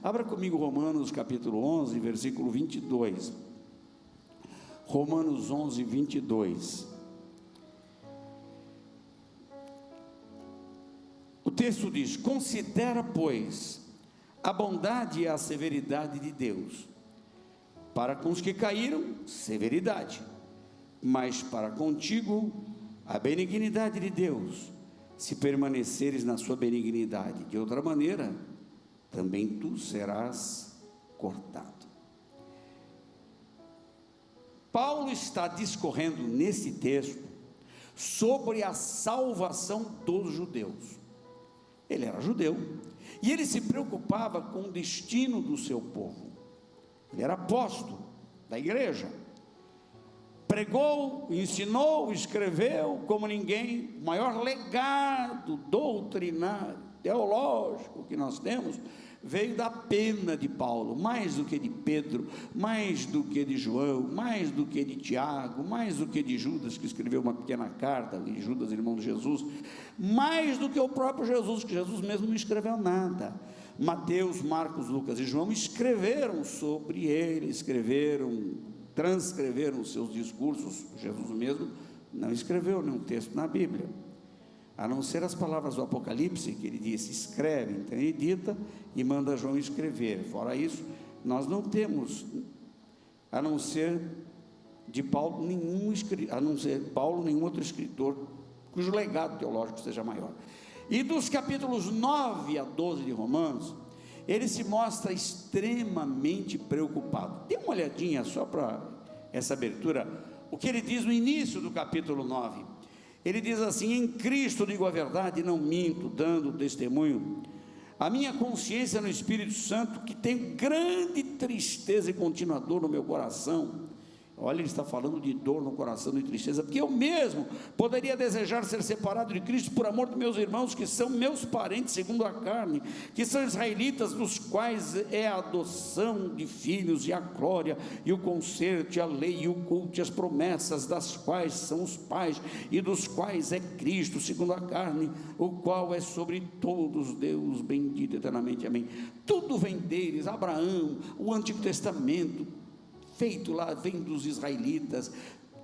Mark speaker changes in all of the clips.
Speaker 1: Abra comigo Romanos capítulo 11, versículo 22. Romanos 11, 22. O texto diz: considera, pois, a bondade e a severidade de Deus. Para com os que caíram, severidade, mas para contigo, a benignidade de Deus, se permaneceres na sua benignidade. De outra maneira, também tu serás cortado. Paulo está discorrendo nesse texto sobre a salvação dos judeus. Ele era judeu e ele se preocupava com o destino do seu povo. Ele era apóstolo da igreja, pregou, ensinou, escreveu como ninguém. O maior legado doutrinário, teológico que nós temos veio da pena de Paulo, mais do que de Pedro, mais do que de João, mais do que de Tiago, mais do que de Judas, que escreveu uma pequena carta, e Judas, irmão de Jesus, mais do que o próprio Jesus, que Jesus mesmo não escreveu nada. Mateus, Marcos, Lucas e João escreveram sobre ele, transcreveram os seus discursos. Jesus mesmo não escreveu nenhum texto na Bíblia, a não ser as palavras do Apocalipse, que ele disse: escreve. Então ele dita e manda João escrever. Fora isso, nós não temos, a não ser Paulo, nenhum outro escritor cujo legado teológico seja maior. E dos capítulos 9 a 12 de Romanos, ele se mostra extremamente preocupado. Dê uma olhadinha só para essa abertura, o que ele diz no início do capítulo 9. Ele diz assim: em Cristo digo a verdade e não minto, dando testemunho a minha consciência no Espírito Santo, que tem grande tristeza e continua dor no meu coração. Olha, ele está falando de dor no coração e tristeza, porque eu mesmo poderia desejar ser separado de Cristo por amor de meus irmãos, que são meus parentes segundo a carne, que são israelitas, dos quais é a adoção de filhos, e a glória, e o conserto, e a lei, e o culto, e as promessas, das quais são os pais, e dos quais é Cristo segundo a carne, o qual é sobre todos Deus bendito eternamente, amém. Tudo vem deles, Abraão, o Antigo Testamento feito lá vem dos israelitas.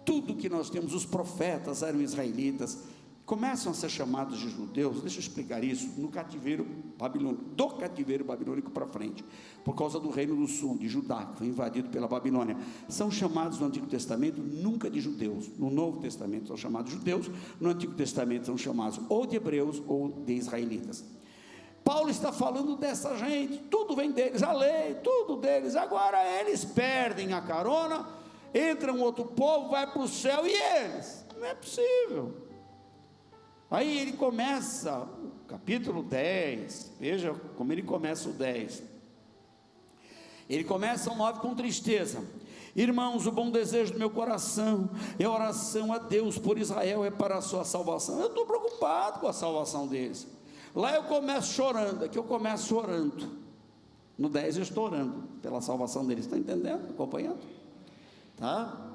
Speaker 1: Tudo que nós temos, os profetas eram israelitas. Começam a ser chamados de judeus, deixa eu explicar isso, no cativeiro babilônico, do cativeiro babilônico para frente, por causa do reino do sul, de Judá, que foi invadido pela Babilônia. São chamados no Antigo Testamento nunca de judeus. No Novo Testamento são chamados de judeus, no Antigo Testamento são chamados ou de hebreus ou de israelitas. Paulo está falando dessa gente, tudo vem deles, a lei, tudo deles. Agora eles perdem a carona, entra um outro povo, vai para o céu, e eles? Não é possível. Aí ele começa o capítulo 10, veja como ele começa o 10. Ele começa o 9 com tristeza. Irmãos, o bom desejo do meu coração é oração a Deus por Israel, é para a sua salvação. Eu estou preocupado com a salvação deles. Lá eu começo chorando, aqui eu começo orando. No 10 eu estou orando pela salvação deles. Está entendendo? Acompanhando? Tá?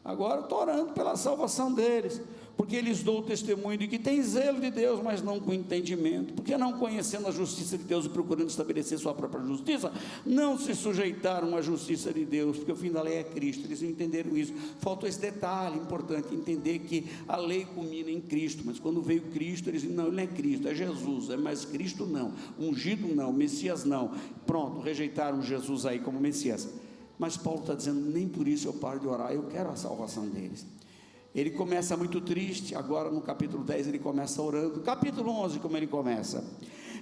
Speaker 1: Agora eu estou orando pela salvação deles, porque eles dão o testemunho de que tem zelo de Deus, mas não com entendimento, porque não conhecendo a justiça de Deus e procurando estabelecer sua própria justiça, não se sujeitaram à justiça de Deus, porque o fim da lei é Cristo. Eles não entenderam isso. Faltou esse detalhe importante, entender que a lei culmina em Cristo, mas quando veio Cristo, eles não, ele não é Cristo, é Jesus, é mais Cristo não, ungido não, Messias não. Pronto, rejeitaram Jesus aí como Messias. Mas Paulo está dizendo: nem por isso eu paro de orar, eu quero a salvação deles. Ele começa muito triste. Agora no capítulo 10 ele começa orando. Capítulo 11, como ele começa: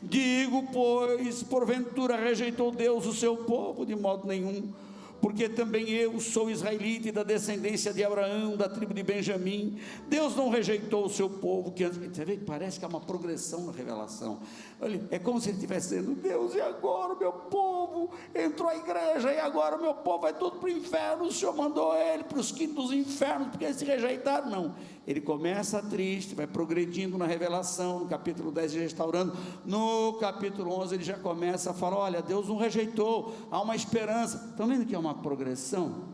Speaker 1: digo, pois, porventura rejeitou Deus o seu povo? De modo nenhum, porque também eu sou israelita e da descendência de Abraão, da tribo de Benjamim. Deus não rejeitou o seu povo, que antes, você vê que parece que há uma progressão na revelação. Olha, é como se ele estivesse dizendo: Deus, e agora o meu povo entrou à igreja, e agora o meu povo vai tudo para o inferno, o Senhor mandou ele para os quintos dos infernos, porque eles se rejeitaram. Não, ele começa triste, vai progredindo na revelação. No capítulo 10 ele já está orando, no capítulo 11 ele já começa a falar: olha, Deus não rejeitou, há uma esperança. Estão vendo que é uma progressão?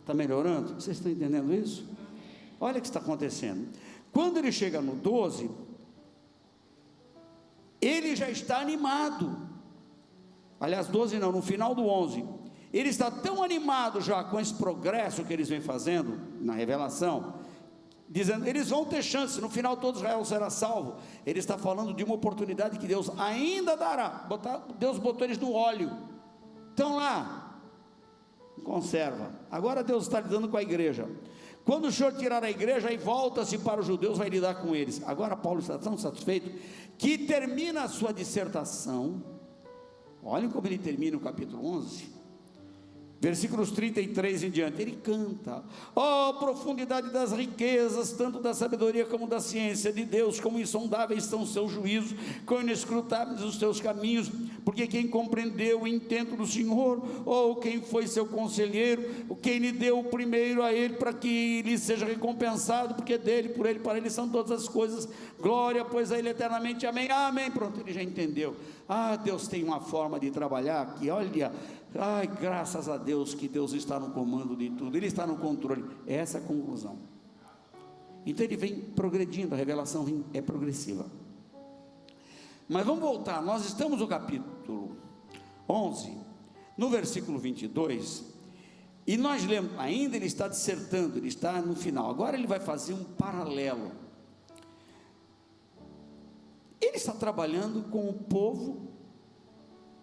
Speaker 1: Está melhorando? Vocês estão entendendo isso? Olha o que está acontecendo. Quando ele chega no 12, ele já está animado. aliás 12 não, no final do 11, ele está tão animado já com esse progresso que eles vêm fazendo na revelação, dizendo, eles vão ter chance, no final todo Israel será salvo. Ele está falando de uma oportunidade que Deus ainda dará. Deus botou eles no óleo, estão lá, conserva. Agora Deus está lidando com a igreja. Quando o Senhor tirar a igreja, aí volta-se para os judeus, vai lidar com eles. Agora Paulo está tão satisfeito, que termina a sua dissertação. Olhem como ele termina o capítulo 11, versículos 33 em diante, ele canta: ó profundidade das riquezas, tanto da sabedoria como da ciência de Deus, como insondáveis são os seus juízos, como inescrutáveis os seus caminhos, porque quem compreendeu o intento do Senhor, ou quem foi seu conselheiro, quem lhe deu o primeiro a ele, para que lhe seja recompensado, porque dele, por ele, para ele são todas as coisas, glória pois a ele eternamente, amém, amém. Pronto, ele já entendeu. Deus tem uma forma de trabalhar que, olha, graças a Deus que Deus está no comando de tudo, Ele está no controle. Essa é a conclusão. Então ele vem progredindo, a revelação é progressiva. Mas vamos voltar, nós estamos no capítulo 11, no versículo 22, e nós lemos, ainda ele está dissertando, ele está no final. Agora ele vai fazer um paralelo. Ele está trabalhando com o povo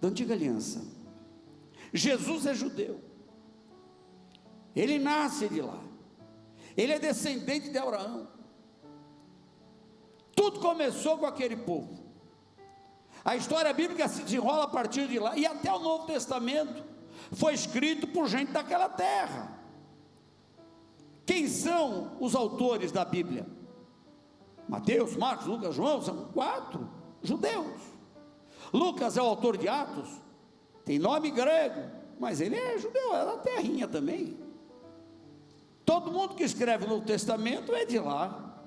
Speaker 1: da antiga aliança. Jesus é judeu, ele nasce de lá, ele é descendente de Abraão. Tudo começou com aquele povo. A história bíblica se desenrola a partir de lá, e até o Novo Testamento foi escrito por gente daquela terra. Quem são os autores da Bíblia? Mateus, Marcos, Lucas, João, são 4 judeus. Lucas é o autor de Atos, tem nome grego, mas ele é judeu, é da terrinha também. Todo mundo que escreve o Novo Testamento é de lá.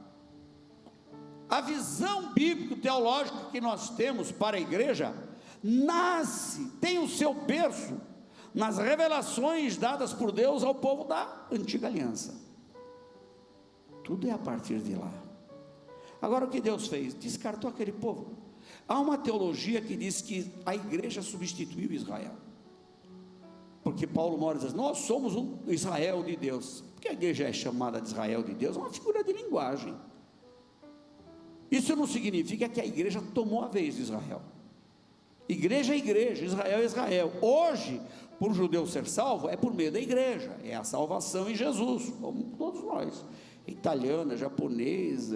Speaker 1: A visão bíblico-teológica que nós temos para a igreja nasce, tem o seu berço nas revelações dadas por Deus ao povo da antiga aliança. Tudo é a partir de lá. Agora o que Deus fez? Descartou aquele povo. Há uma teologia que diz que a igreja substituiu Israel, porque Paulo mora diz, nós somos o Israel de Deus. Porque a igreja é chamada de Israel de Deus, é uma figura de linguagem. Isso não significa que a igreja tomou a vez de Israel. Igreja é igreja, Israel é Israel. Hoje, por um judeu ser salvo, é por meio da igreja, é a salvação em Jesus, como todos nós. Italiano, japonês,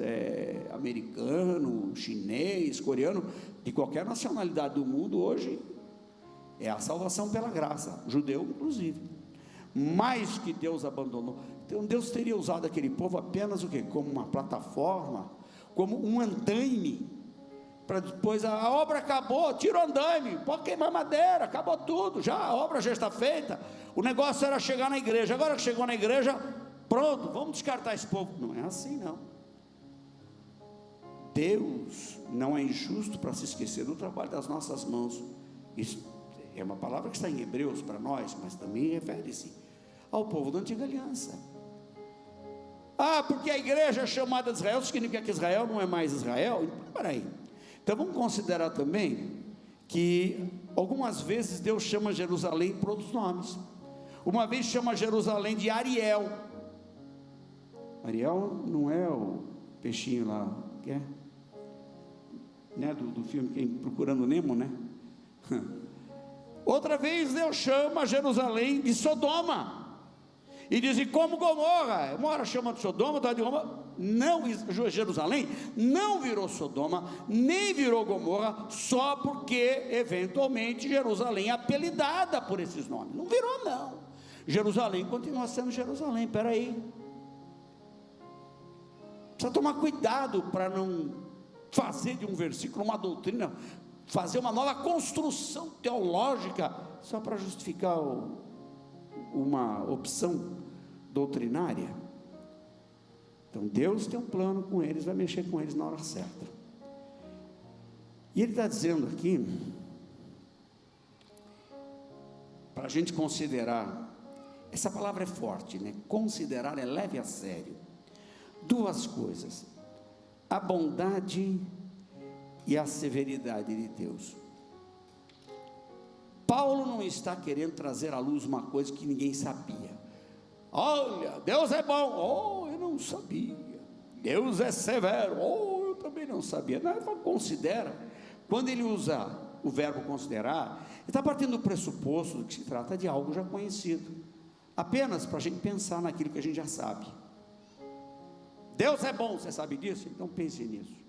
Speaker 1: americano, chinês, coreano, de qualquer nacionalidade do mundo, hoje é a salvação pela graça, judeu inclusive. Mas que Deus abandonou. Então Deus teria usado aquele povo apenas o quê? Como uma plataforma, como um andaime, para depois a obra acabou, tira o andaime, pode queimar madeira, acabou tudo, já a obra já está feita. O negócio era chegar na igreja. Agora que chegou na igreja, pronto, vamos descartar esse povo. Não é assim não. Deus não é injusto para se esquecer do trabalho das nossas mãos. Isso é uma palavra que está em Hebreus para nós, mas também refere-se ao povo da antiga aliança. Porque a igreja é chamada de Israel, significa que Israel não é mais Israel? Então, peraí. Então vamos considerar também que algumas vezes Deus chama Jerusalém por outros nomes. Uma vez chama Jerusalém de Ariel. Ariel não é o peixinho lá, que é? Né, do filme Procurando Nemo, né? Outra vez Deus chama Jerusalém de Sodoma, e diz, e como Gomorra, uma hora chama de Sodoma, outra de Gomorra. Não, Jerusalém não virou Sodoma, nem virou Gomorra, só porque eventualmente Jerusalém é apelidada por esses nomes, não virou não, Jerusalém continua sendo Jerusalém. Peraí, precisa tomar cuidado para não fazer de um versículo uma doutrina, fazer uma nova construção teológica, só para justificar uma opção doutrinária. Então Deus tem um plano com eles, vai mexer com eles na hora certa. E Ele está dizendo aqui, para a gente considerar, essa palavra é forte, né? Considerar é leve a sério. Duas coisas: a bondade e a severidade de Deus. Paulo não está querendo trazer à luz uma coisa que ninguém sabia. Olha, Deus é bom. Oh, eu não sabia. Deus é severo. Oh, eu também não sabia. Não, ele considera. Quando ele usa o verbo considerar, ele está partindo do pressuposto de que se trata de algo já conhecido, apenas para a gente pensar naquilo que a gente já sabe. Deus é bom, você sabe disso? Então pense nisso.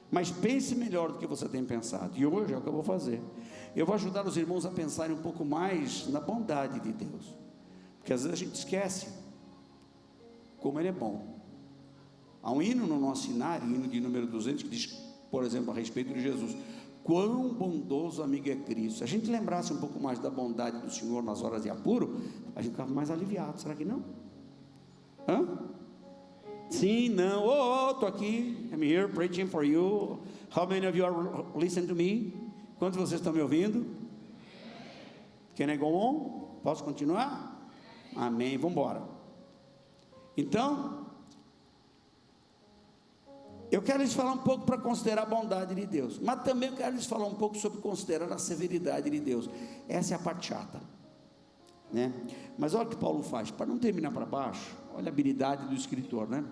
Speaker 1: Mas pense melhor do que você tem pensado. E hoje é o que eu vou fazer. Eu vou ajudar os irmãos a pensarem um pouco mais na bondade de Deus, porque às vezes a gente esquece como Ele é bom. Há um hino no nosso cenário, o hino de número 200, que diz, por exemplo, a respeito de Jesus: quão bondoso amigo é Cristo. Se a gente lembrasse um pouco mais da bondade do Senhor nas horas de apuro, a gente ficava mais aliviado. Será que não? Hã? Sim, não, estou aqui, I'm here preaching for you. How many of you are listening to me? Quantos de vocês estão me ouvindo? Can I go on? Posso continuar? Amém, vamos embora. Então, eu quero lhes falar um pouco para considerar a bondade de Deus, mas também eu quero lhes falar um pouco sobre considerar a severidade de Deus. Essa é a parte chata, né? Mas olha o que Paulo faz, para não terminar para baixo. Olha a habilidade do escritor, né?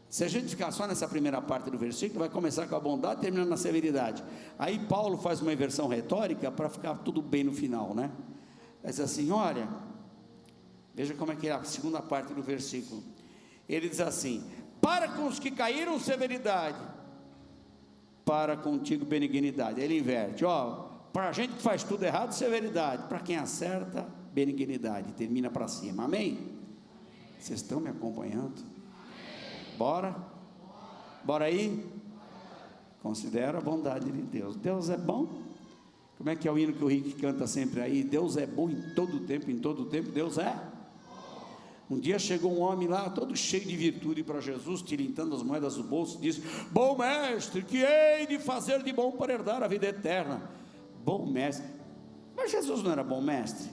Speaker 1: Se a gente ficar só nessa primeira parte do versículo, vai começar com a bondade, terminando na severidade. Aí Paulo faz uma inversão retórica para ficar tudo bem no final, né? Diz assim, olha, veja como é que é a segunda parte do versículo. Ele diz assim: para com os que caíram, severidade, para contigo, benignidade. Ele inverte, ó, para a gente que faz tudo errado, severidade, para quem acerta, benignidade. Termina para cima, amém? Vocês estão me acompanhando? Bora? Bora aí? Considera a bondade de Deus. Deus é bom. Como é que é o hino que o Rick canta sempre aí? Deus é bom em todo tempo, Deus é. Um dia chegou um homem lá, todo cheio de virtude para Jesus, tilintando as moedas do bolso, disse: bom mestre, que hei de fazer de bom para herdar a vida eterna? Bom mestre. Mas Jesus não era bom mestre?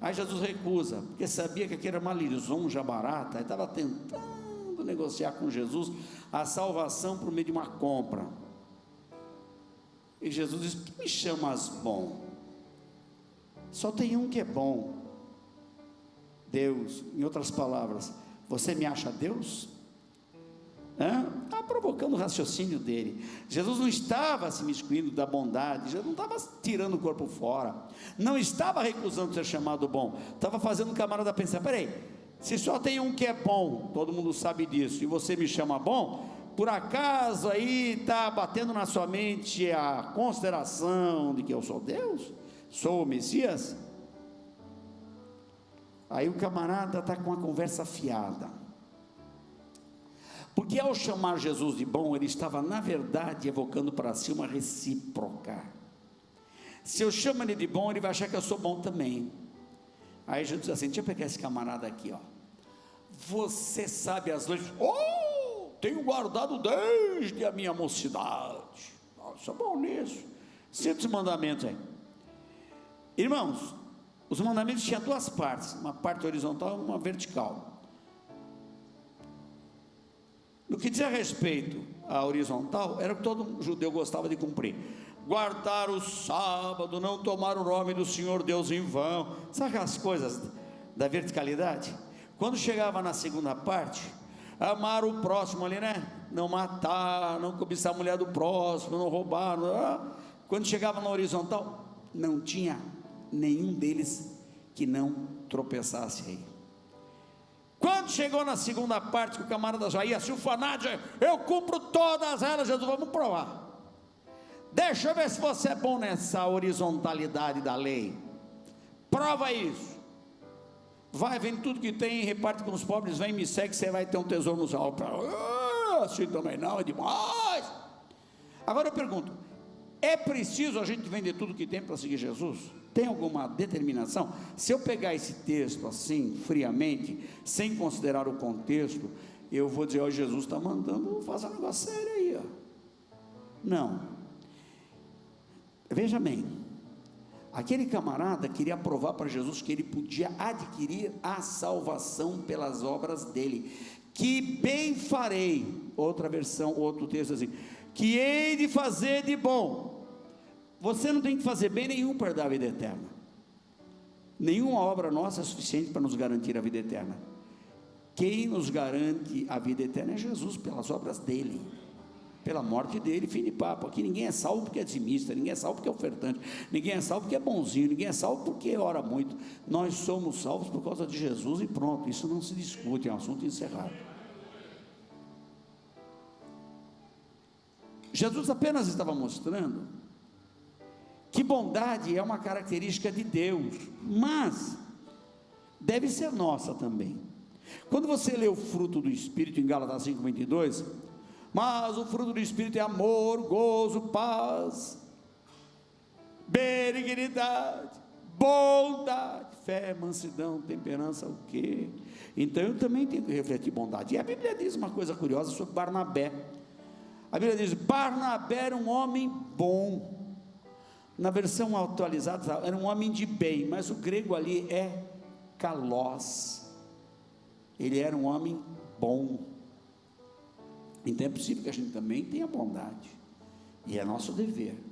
Speaker 1: Aí Jesus recusa, porque sabia que aquilo era uma lisonja barata. Aí estava tentando negociar com Jesus a salvação por meio de uma compra. E Jesus diz: por que me chamas bom? Só tem um que é bom, Deus. Em outras palavras, você me acha Deus? Está provocando o raciocínio dele. Jesus não estava se miscuindo da bondade, Jesus não estava tirando o corpo fora, não estava recusando ser chamado bom, estava fazendo o camarada pensar: peraí, se só tem um que é bom, todo mundo sabe disso, e você me chama bom, por acaso aí está batendo na sua mente a consideração de que eu sou Deus, sou o Messias? Aí o camarada está com a conversa fiada, porque ao chamar Jesus de bom, ele estava na verdade evocando para si uma recíproca. Se eu chamo ele de bom, ele vai achar que eu sou bom também. Aí Jesus diz assim: deixa eu pegar esse camarada aqui, ó. Você sabe as leis? Oh, tenho guardado desde a minha mocidade. Sou bom nisso. Cita os mandamentos aí. Irmãos, os mandamentos tinham duas partes, uma parte horizontal e uma vertical. No que diz a respeito à horizontal, era o que todo judeu gostava de cumprir: guardar o sábado, não tomar o nome do Senhor Deus em vão. Sabe aquelas coisas da verticalidade? Quando chegava na segunda parte, amar o próximo ali, né? Não matar, não cobiçar a mulher do próximo, não roubar. Quando chegava na horizontal, não tinha nenhum deles que não tropeçasse aí. Quando chegou na segunda parte, que o camarada já ia se ufanar, eu cumpro todas elas. Jesus: vamos provar, deixa eu ver se você é bom nessa horizontalidade da lei, prova isso, vai, vende tudo que tem, reparte com os pobres, vem, me segue, você vai ter um tesouro no céu. Assim também não, é demais. Agora eu pergunto: é preciso a gente vender tudo que tem para seguir Jesus? Tem alguma determinação? Se eu pegar esse texto assim, friamente, sem considerar o contexto, eu vou dizer: ó, Jesus está mandando fazer um negócio sério aí, ó. Não. Veja bem, aquele camarada queria provar para Jesus que ele podia adquirir a salvação pelas obras dele. Que bem farei, outra versão, outro texto assim, que hei de fazer de bom você não tem que fazer bem nenhum para dar a vida eterna. Nenhuma obra nossa é suficiente para nos garantir a vida eterna. Quem nos garante a vida eterna é Jesus, pelas obras dele, pela morte dele, fim de papo. Aqui ninguém é salvo porque é dizimista, ninguém é salvo porque é ofertante, ninguém é salvo porque é bonzinho, ninguém é salvo porque ora muito. Nós somos salvos por causa de Jesus e pronto, isso não se discute, é um assunto encerrado. Jesus apenas estava mostrando que bondade é uma característica de Deus, mas deve ser nossa também. Quando você lê o fruto do Espírito em Gálatas 5:22, mas o fruto do Espírito é amor, gozo, paz, benignidade, bondade, fé, mansidão, temperança, o quê? Então eu também tenho que refletir bondade. E a Bíblia diz uma coisa curiosa sobre Barnabé. A Bíblia diz: Barnabé era um homem bom. Na versão atualizada, era um homem de bem, mas o grego ali é kalós. Ele era um homem bom. Então é possível que a gente também tenha bondade, e é nosso dever.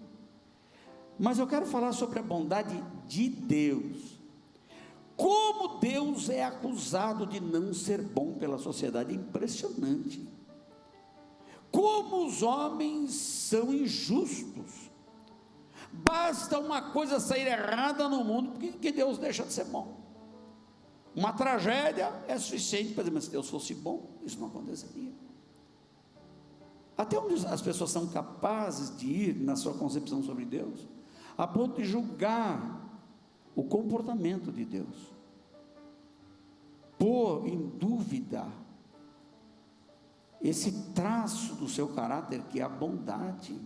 Speaker 1: Mas eu quero falar sobre a bondade de Deus. Como Deus é acusado de não ser bom pela sociedade, é impressionante. Como os homens são injustos. Basta uma coisa sair errada no mundo, porque Deus deixa de ser bom. Uma tragédia é suficiente para dizer: mas se Deus fosse bom, isso não aconteceria. Até onde as pessoas são capazes de ir na sua concepção sobre Deus, a ponto de julgar o comportamento de Deus, pôr em dúvida esse traço do seu caráter, que é a bondade.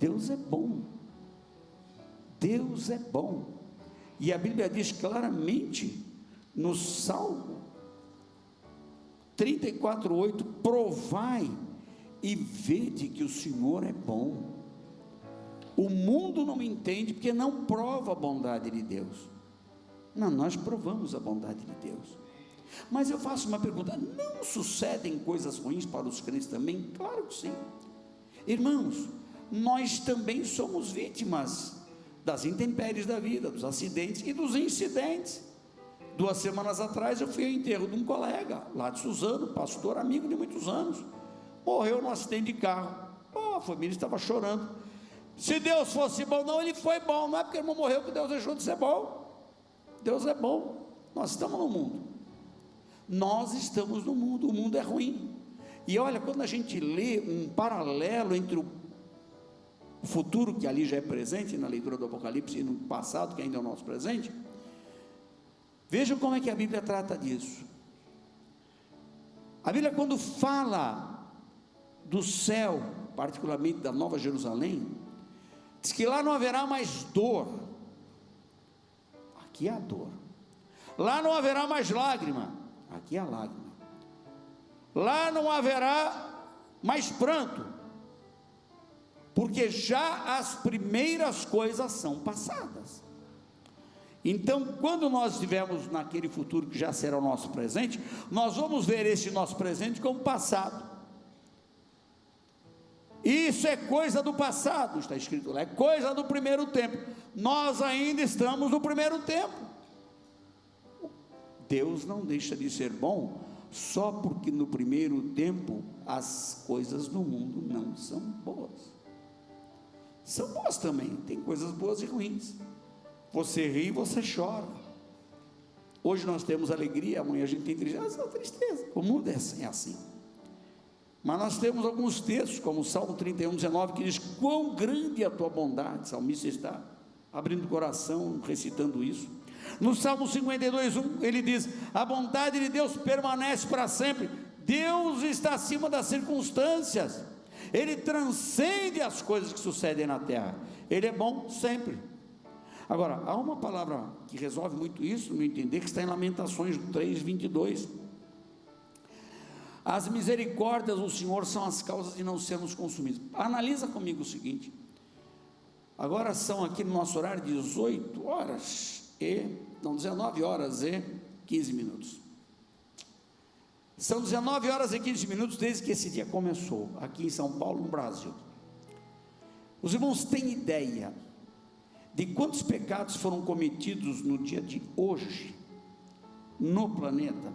Speaker 1: Deus é bom, Deus é bom, e a Bíblia diz claramente no Salmo 34:8: provai e vede que o Senhor é bom. O mundo não entende porque não prova a bondade de Deus. Não, nós provamos a bondade de Deus. Mas eu faço uma pergunta: não sucedem coisas ruins para os crentes também? Claro que sim. Irmãos, nós também somos vítimas das intempéries da vida, dos acidentes e dos incidentes. 2 semanas atrás eu fui ao enterro de um colega lá de Suzano, pastor, amigo de muitos anos. Morreu num acidente de carro. A família estava chorando. Se Deus fosse bom, não, ele foi bom. Não é porque o irmão morreu que Deus deixou de ser bom. Deus é bom. Nós estamos no mundo. Nós estamos no mundo. O mundo é ruim. E olha, quando a gente lê um paralelo entre o futuro, que ali já é presente na leitura do Apocalipse, e no passado, que ainda é o nosso presente, vejam como é que a Bíblia trata disso. A Bíblia, quando fala do céu, particularmente da Nova Jerusalém, diz que lá não haverá mais dor. Aqui há dor. Lá não haverá mais lágrima. Aqui há lágrima. Lá não haverá mais pranto, porque já as primeiras coisas são passadas. Então, quando nós estivermos naquele futuro que já será o nosso presente, nós vamos ver esse nosso presente como passado. Isso é coisa do passado, está escrito lá, é coisa do primeiro tempo. Nós ainda estamos no primeiro tempo. Deus não deixa de ser bom só porque no primeiro tempo as coisas do mundo não são boas. São boas também, tem coisas boas e ruins. Você ri, você chora. Hoje nós temos alegria, amanhã a gente tem tristeza. Tristeza. O mundo é assim. Mas nós temos alguns textos, como o Salmo 31:19, que diz: quão grande é a tua bondade. O salmista está abrindo o coração, recitando isso. No Salmo 52:1, ele diz: a bondade de Deus permanece para sempre. Deus está acima das circunstâncias, Ele transcende as coisas que sucedem na terra, Ele é bom sempre. Agora, há uma palavra que resolve muito isso, no meu entender, que está em Lamentações 3:22. As misericórdias do Senhor são as causas de não sermos consumidos. Analisa comigo o seguinte: agora são aqui no nosso horário 19 horas e 15 minutos. São 19 horas e 15 minutos desde que esse dia começou, aqui em São Paulo, no Brasil. Os irmãos têm ideia de quantos pecados foram cometidos no dia de hoje, no planeta?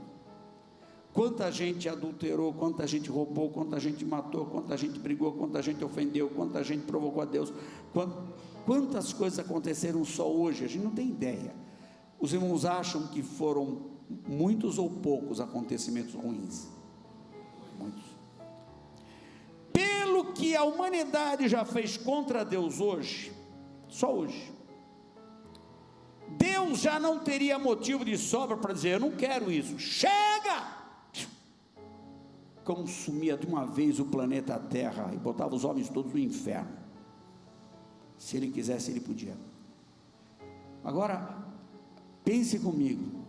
Speaker 1: Quanta gente adulterou, quanta gente roubou, quanta gente matou, quanta gente brigou, quanta gente ofendeu, quanta gente provocou a Deus, quantas coisas aconteceram só hoje, a gente não tem ideia. Os irmãos acham que foram muitos ou poucos acontecimentos ruins? Muitos. Pelo que a humanidade já fez contra Deus hoje, só hoje, Deus já não teria motivo de sobra para dizer: eu não quero isso, chega! Consumia de uma vez o planeta Terra e botava os homens todos no inferno. Se ele quisesse, ele podia. Agora, pense comigo,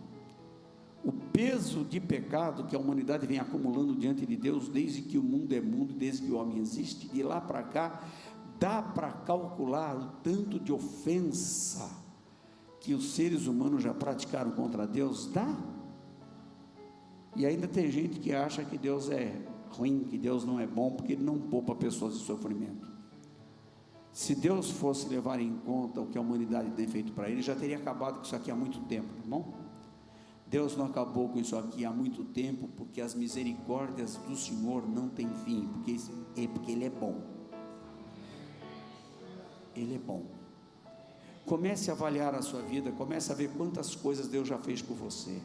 Speaker 1: o peso de pecado que a humanidade vem acumulando diante de Deus, desde que o mundo é mundo, desde que o homem existe, de lá para cá, dá para calcular o tanto de ofensa que os seres humanos já praticaram contra Deus? Dá? E ainda tem gente que acha que Deus é ruim, que Deus não é bom, porque Ele não poupa pessoas de sofrimento. Se Deus fosse levar em conta o que a humanidade tem feito para Ele, já teria acabado com isso aqui há muito tempo, irmão. Deus não acabou com isso aqui há muito tempo, porque as misericórdias do Senhor não têm fim, porque Ele é bom. Ele é bom. Comece a avaliar a sua vida, comece a ver quantas coisas Deus já fez por você.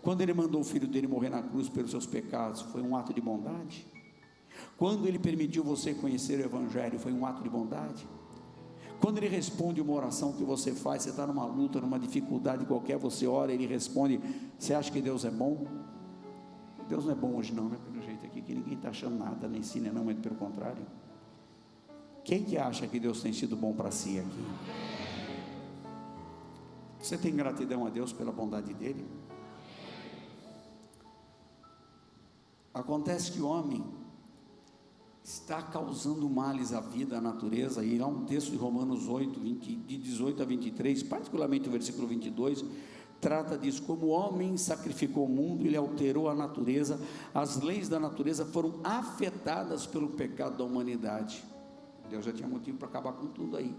Speaker 1: Quando Ele mandou o Filho dele morrer na cruz pelos seus pecados, foi um ato de bondade? Quando Ele permitiu você conhecer o Evangelho, foi um ato de bondade? Quando Ele responde uma oração que você faz, você está numa luta, numa dificuldade qualquer, você ora, Ele responde, você acha que Deus é bom? Deus não é bom hoje não, né? Pelo jeito aqui, que ninguém está achando nada, nem ensina não, mas pelo contrário. Quem que acha que Deus tem sido bom para si aqui? Você tem gratidão a Deus pela bondade dEle? Acontece que o homem está causando males à vida, à natureza, e há um texto de Romanos 8, de 18 a 23, particularmente o versículo 22, trata disso, como o homem sacrificou o mundo, ele alterou a natureza, as leis da natureza foram afetadas pelo pecado da humanidade. Deus já tinha motivo para acabar com tudo aí,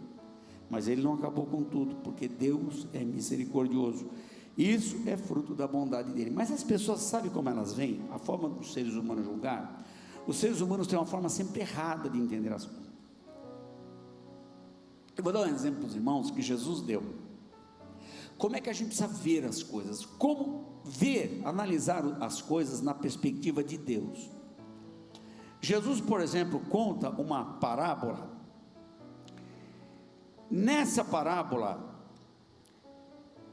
Speaker 1: mas Ele não acabou com tudo, porque Deus é misericordioso. Isso é fruto da bondade dEle. Mas as pessoas sabem como elas veem? A forma dos seres humanos julgar? Os seres humanos têm uma forma sempre errada de entender as coisas. Eu vou dar um exemplo para os irmãos que Jesus deu. Como é que a gente precisa ver as coisas? Como ver, analisar as coisas na perspectiva de Deus? Jesus, por exemplo, conta uma parábola. Nessa parábola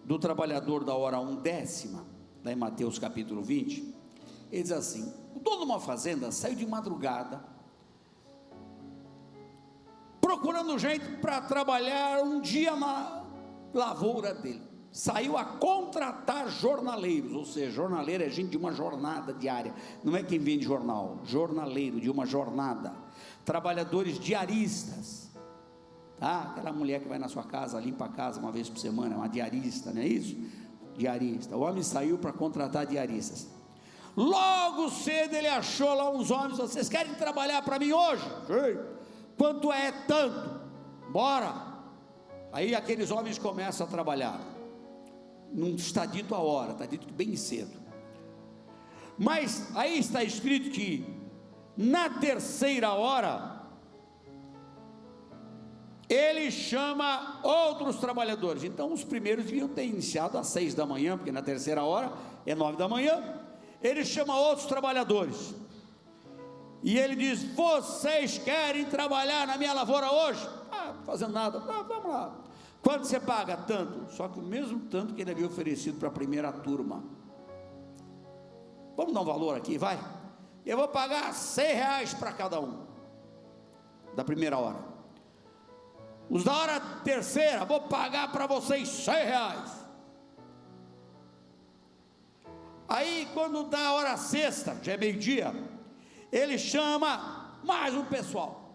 Speaker 1: do trabalhador da hora 1/10, lá em Mateus capítulo 20, ele diz assim: o dono de uma fazenda saiu de madrugada, procurando gente para trabalhar um dia na lavoura dele. Saiu a contratar jornaleiros, ou seja, jornaleiro é gente de uma jornada diária, não é quem vende jornal, jornaleiro de uma jornada, trabalhadores diaristas, tá? Aquela mulher que vai na sua casa, limpa a casa uma vez por semana, é uma diarista, não é isso? Diarista. O homem saiu para contratar diaristas. Logo cedo ele achou lá uns homens: vocês querem trabalhar para mim hoje? Sim. Quanto é? Tanto. Bora. Aí aqueles homens começam a trabalhar. Não está dito a hora, está dito que bem cedo. Mas aí está escrito que na terceira hora ele chama outros trabalhadores. Então os primeiros deviam ter iniciado às 6 da manhã, porque na terceira hora é 9 da manhã. Ele chama outros trabalhadores e ele diz: vocês querem trabalhar na minha lavoura hoje? Fazendo nada. Vamos lá. Quanto você paga? Tanto. Só que o mesmo tanto que ele havia oferecido para a primeira turma. Vamos dar um valor aqui, vai. Eu vou pagar R$100 para cada um da primeira hora. Os da hora terceira, vou pagar para vocês R$100. Aí quando dá a hora sexta, já é meio-dia, ele chama mais um pessoal.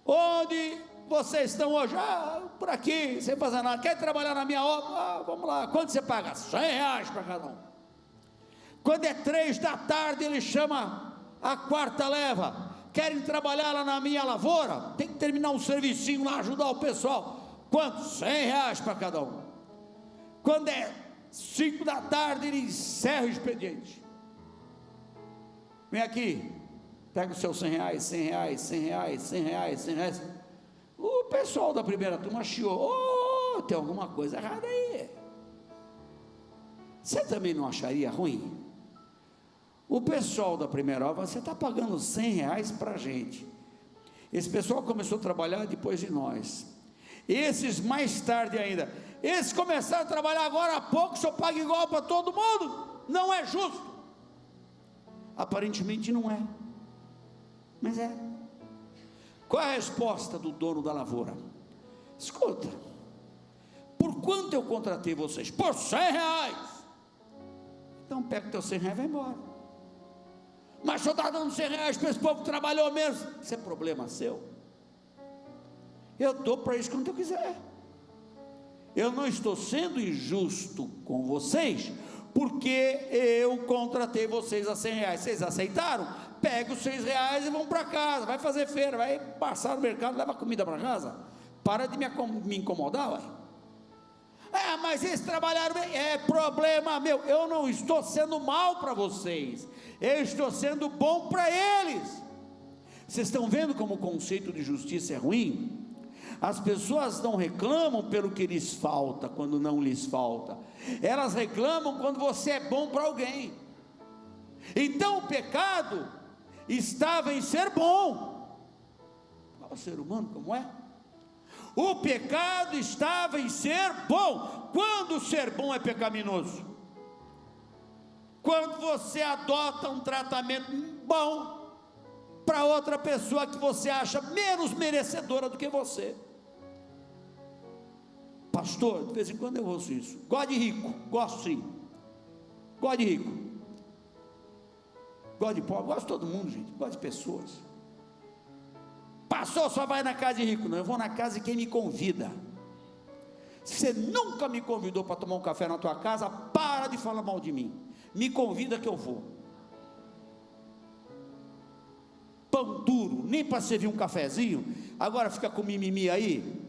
Speaker 1: Onde vocês estão hoje? Por aqui, sem fazer nada. Quer trabalhar na minha obra? Vamos lá. Quanto você paga? R$100 para cada um. Quando é 3 da tarde, ele chama a quarta leva. querem trabalhar lá na minha lavoura, tem que terminar um servicinho lá, ajudar o pessoal. Quanto? R$100 para cada um. Quando é 5 da tarde, ele encerra o expediente. Vem aqui, pega os seus R$100, R$100. O pessoal da primeira turma chiou: oh, tem alguma coisa errada aí. Você também não acharia ruim? O pessoal da primeira hora: você está pagando R$100 para a gente. Esse pessoal começou a trabalhar depois de nós. Esses mais tarde ainda. Esses começaram a trabalhar agora há pouco, o senhor paga igual para todo mundo? Não é justo. Aparentemente não é, mas é. Qual é a resposta do dono da lavoura? Escuta, por quanto eu contratei vocês? Por R$100. Então pega o teu R$100 e vai embora. Mas o senhor está dando R$100 para esse povo que trabalhou mesmo? Isso é problema seu. Eu dou para isso quando eu quiser. Eu não estou sendo injusto com vocês, porque eu contratei vocês a R$100. Vocês aceitaram? Pega os R$6 e vão para casa. Vai fazer feira, vai passar no mercado, leva comida para casa. Para de me incomodar, ué. Mas eles trabalharam bem. É problema meu. Eu não estou sendo mal para vocês, eu estou sendo bom para eles. Vocês estão vendo como o conceito de justiça é ruim? As pessoas não reclamam pelo que lhes falta, quando não lhes falta. Elas reclamam quando você é bom para alguém. Então o pecado estava em ser bom. Olha o ser humano como é. O pecado estava em ser bom. Quando ser bom é pecaminoso? Quando você adota um tratamento bom para outra pessoa que você acha menos merecedora do que você. Pastor, de vez em quando eu ouço isso. Gosto de rico, gosto sim. Gosto de rico. Gosto de pobre, gosto de todo mundo, gente. Gosto de pessoas. Pastor, só vai na casa de rico. Não, eu vou na casa de quem me convida. Se você nunca me convidou para tomar um café na tua casa, para de falar mal de mim. Me convida que eu vou. Pão duro, nem para servir um cafezinho. Agora fica com mimimi aí.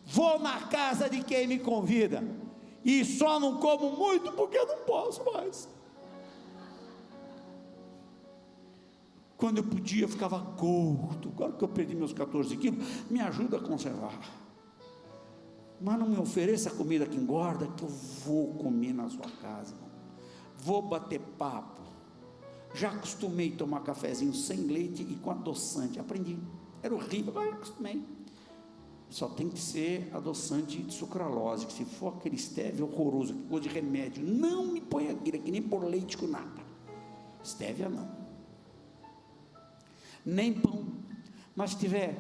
Speaker 1: Vou na casa de quem me convida, e só não como muito porque eu não posso mais. Quando eu podia, eu ficava gordo. Agora que eu perdi meus 14 quilos, me ajuda a conservar. Mas não me ofereça comida que engorda, que eu vou comer na sua casa, irmão. Vou bater papo. Já acostumei a tomar cafezinho sem leite e com adoçante. Aprendi, era horrível, mas acostumei. Só tem que ser adoçante de sucralose, que se for aquele stevia horroroso, que gosto de remédio, não me põe aquilo aqui, nem por leite com nada. Stevia não. Nem pão. Mas se tiver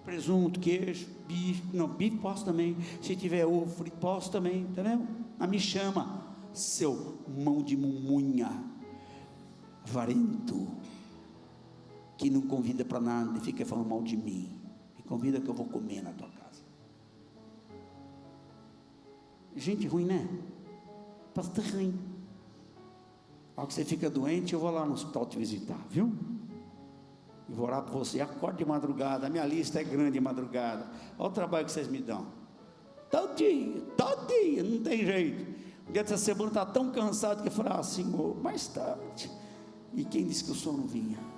Speaker 1: presunto, queijo, bife, não, bife posso também. Se tiver ovo frito, posso também, entendeu? Mas me chama, seu mão de mumunha, avarento, que não convida para nada e fica falando mal de mim. Convida que eu vou comer na tua casa. Gente ruim, né? Pastor ruim. Ao que você fica doente, eu vou lá no hospital te visitar, viu? E vou orar por você. Acorde de madrugada. A minha lista é grande de madrugada. Olha o trabalho que vocês me dão. Todo dia, não tem jeito. O dia dessa semana está tão cansado que eu falei: Senhor, mais tarde. E quem disse que o sono vinha?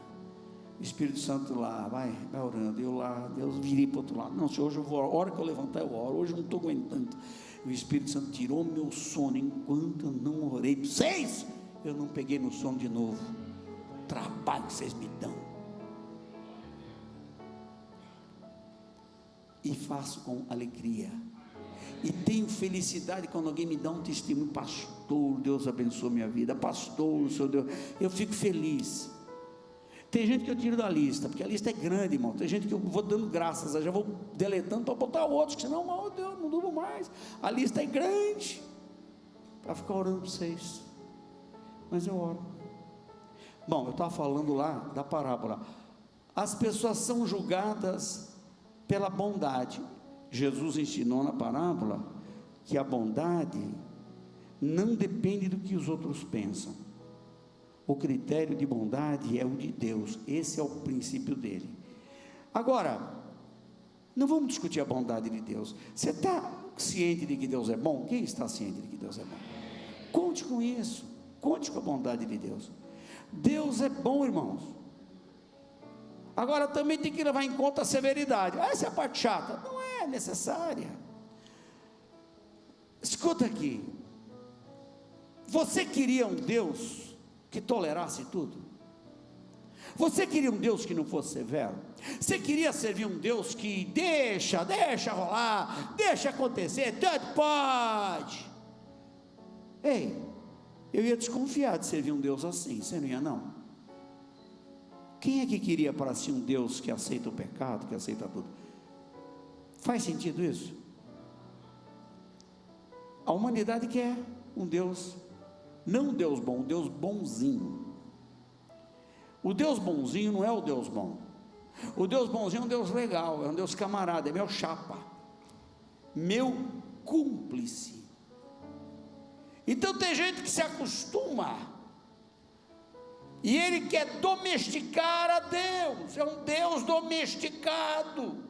Speaker 1: O Espírito Santo lá, vai orando, eu lá, Deus virei para o outro lado. Não, Senhor, hoje eu vou, a hora que eu levantar eu oro, hoje eu não estou aguentando. O Espírito Santo tirou meu sono, enquanto eu não orei por vocês, eu não peguei no sono de novo. Trabalho que vocês me dão. E faço com alegria. E tenho felicidade quando alguém me dá um testemunho: pastor, Deus abençoe minha vida, pastor, o Senhor Deus, eu fico feliz. Tem gente que eu tiro da lista, porque a lista é grande, irmão. Tem gente que eu vou dando graças, eu já vou deletando para botar outros, que senão, meu Deus, não durmo mais. A lista é grande, para ficar orando para vocês. Mas eu oro. Bom, eu estava falando lá da parábola. As pessoas são julgadas pela bondade. Jesus ensinou na parábola que a bondade não depende do que os outros pensam. O critério de bondade é o de Deus, esse é o princípio dele. Agora, não vamos discutir a bondade de Deus. Você está ciente de que Deus é bom? Quem está ciente de que Deus é bom? Conte com isso, conte com a bondade de Deus. Deus é bom, irmãos. Agora também tem que levar em conta a severidade. Essa é a parte chata, não é necessária. Escuta aqui, você queria um Deus que tolerasse tudo? Você queria um Deus que não fosse severo? Você queria servir um Deus que deixa rolar, deixa acontecer, tanto pode? Ei, eu ia desconfiar de servir um Deus assim, você não ia não? Quem é que queria para si um Deus que aceita o pecado, que aceita tudo? Faz sentido isso? A humanidade quer um Deus, não um Deus bom, um Deus bonzinho. O Deus bonzinho não é o Deus bom. O Deus bonzinho é um Deus legal, é um Deus camarada, é meu chapa, meu cúmplice. Então tem gente que se acostuma, e ele quer domesticar a Deus, é um Deus domesticado,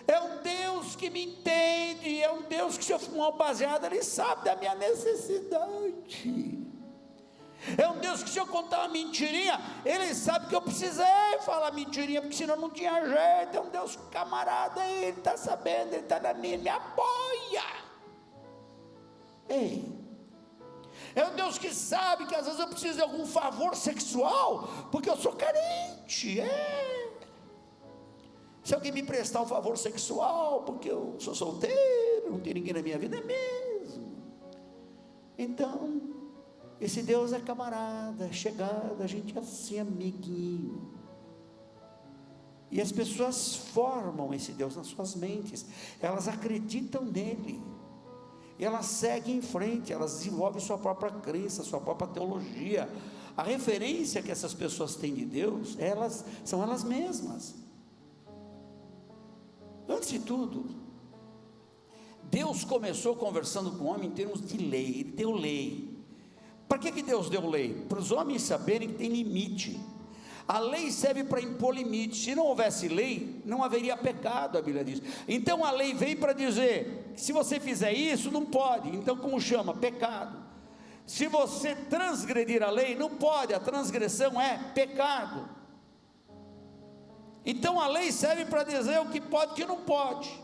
Speaker 1: é um Deus que me entende, é um Deus que se eu fumar um baseado, ele sabe da minha necessidade. É um Deus que se eu contar uma mentirinha, ele sabe que eu precisei falar mentirinha, porque senão não tinha jeito. É um Deus camarada, ele está sabendo, ele está na minha, me apoia. Ei, é um Deus que sabe que às vezes eu preciso de algum favor sexual, porque eu sou carente, se alguém me prestar um favor sexual, porque eu sou solteiro, não tem ninguém na minha vida, é mesmo. Então, esse Deus é camarada, é chegado, a gente é assim, amiguinho. E as pessoas formam esse Deus nas suas mentes, elas acreditam nele, e elas seguem em frente, elas desenvolvem sua própria crença, sua própria teologia. A referência que essas pessoas têm de Deus, são elas mesmas. Antes de tudo, Deus começou conversando com o homem em termos de lei, ele deu lei. Para que Deus deu lei? Para os homens saberem que tem limite. A lei serve para impor limite. Se não houvesse lei, não haveria pecado, a Bíblia diz. Então a lei veio para dizer, se você fizer isso, não pode. Então como chama? Pecado. Se você transgredir a lei, não pode, a transgressão é pecado. Então a lei serve para dizer o que pode e o que não pode.